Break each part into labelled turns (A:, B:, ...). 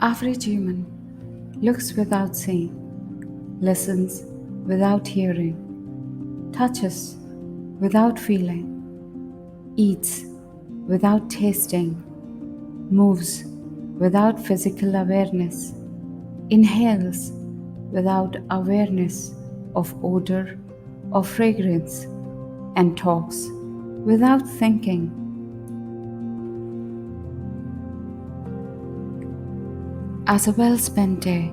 A: Average human looks without seeing, listens without hearing, touches without feeling, eats without tasting, moves without physical awareness, inhales without awareness of odor or fragrance, and talks without thinking. As a well spent day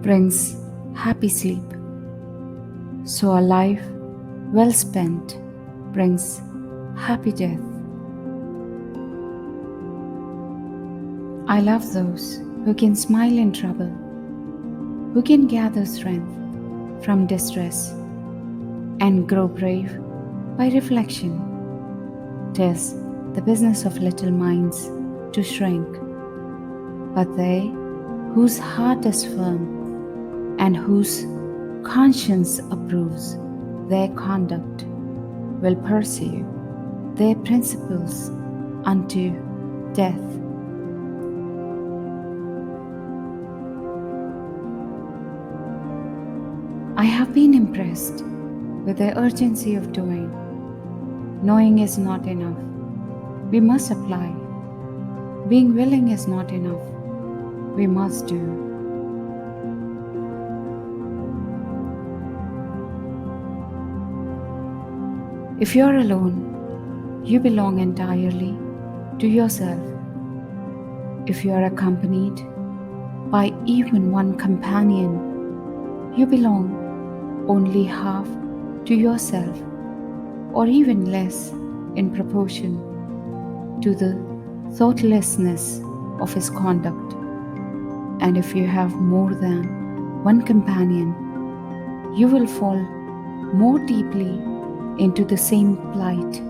A: brings happy sleep, so a life well spent brings happy death. I love those who can smile in trouble, who can gather strength from distress and grow brave by reflection. 'Tis the business of little minds to shrink, but they whose heart is firm and whose conscience approves their conduct will pursue their principles unto death. I have been impressed with the urgency of doing. Knowing is not enough. We must apply. Being willing is not enough. We must do. If you're alone, you belong entirely to yourself. If you are accompanied by even one companion, you belong only half to yourself, or even less in proportion to the thoughtlessness of his conduct. And if you have more than one companion, you will fall more deeply into the same plight.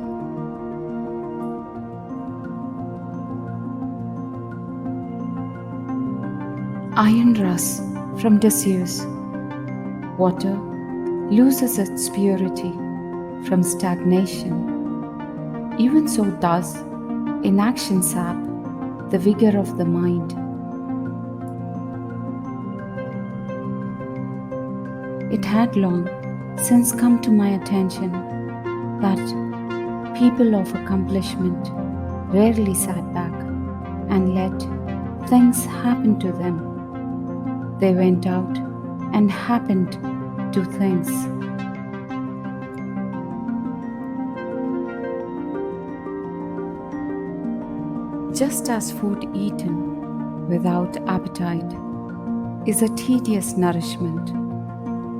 A: Iron rusts from disuse. Water loses its purity from stagnation. Even so does inaction sap the vigor of the mind. It had long since come to my attention that people of accomplishment rarely sat back and let things happen to them. They went out and happened to things. Just as food eaten without appetite is a tedious nourishment,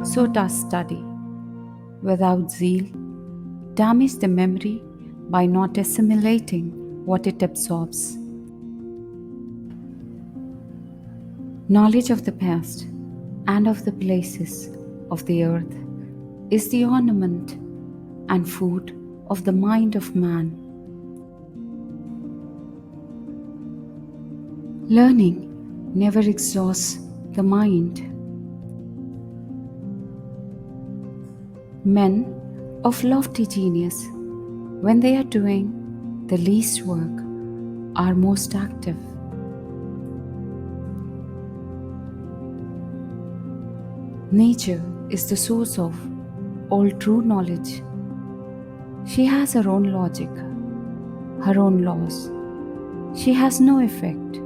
A: so does study without zeal damage the memory by not assimilating what it absorbs. Knowledge of the past and of the places of the earth is the ornament and food of the mind of man. Learning never exhausts the mind. Men of lofty genius, when they are doing the least work, are most active. Nature is the source of all true knowledge. She has her own logic, her own laws. She has no effect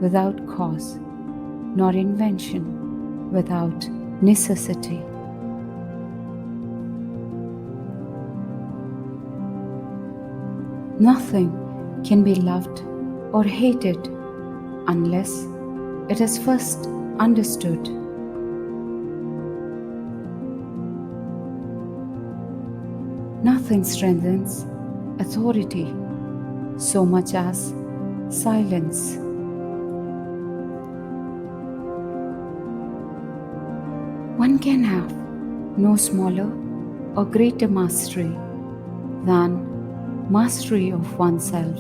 A: without cause, nor invention without necessity. Nothing can be loved or hated unless it is first understood. Nothing strengthens authority so much as silence. One can have no smaller or greater mastery than mastery of oneself.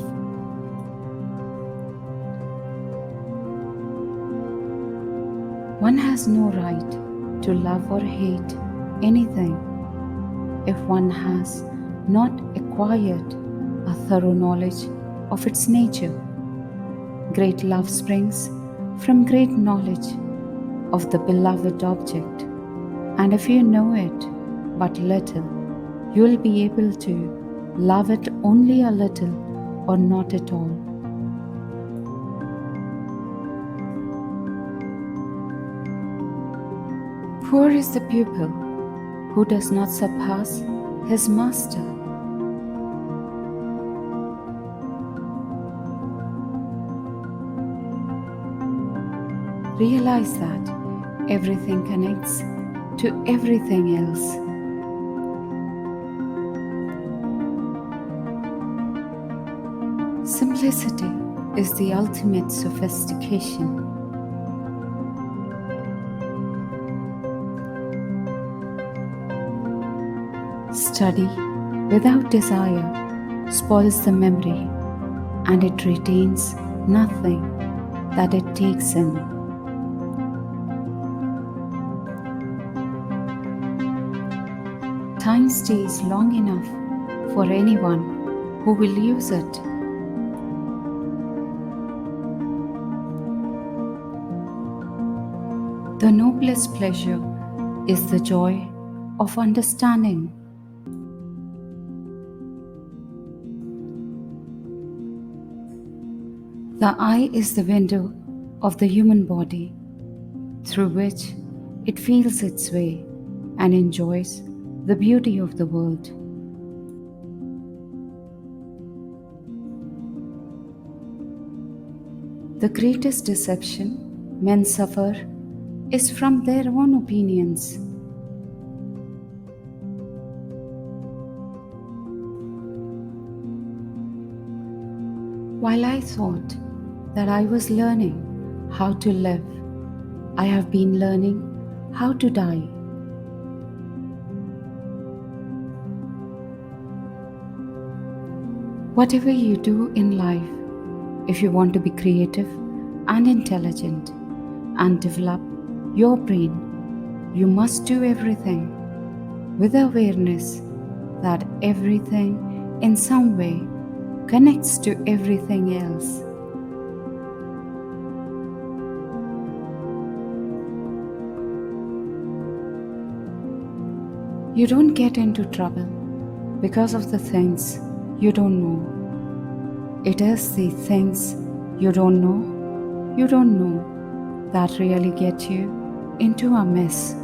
A: One has no right to love or hate anything if one has not acquired a thorough knowledge of its nature. Great love springs from great knowledge of the beloved object. And if you know it but little, you will be able to love it only a little or not at all. Poor is the pupil who does not surpass his master. Realize that everything connects to everything else. Simplicity is the ultimate sophistication. Study without desire spoils the memory, and it retains nothing that it takes in. Time stays long enough for anyone who will use it. The noblest pleasure is the joy of understanding. The eye is the window of the human body through which it feels its way and enjoys the beauty of the world. The greatest deception men suffer is from their own opinions. While I thought that I was learning how to live, I have been learning how to die. Whatever you do in life, if you want to be creative and intelligent and develop your brain, you must do everything with the awareness that everything in some way connects to everything else. You don't get into trouble because of the things you don't know. It is the things you don't know that really get you into a mess.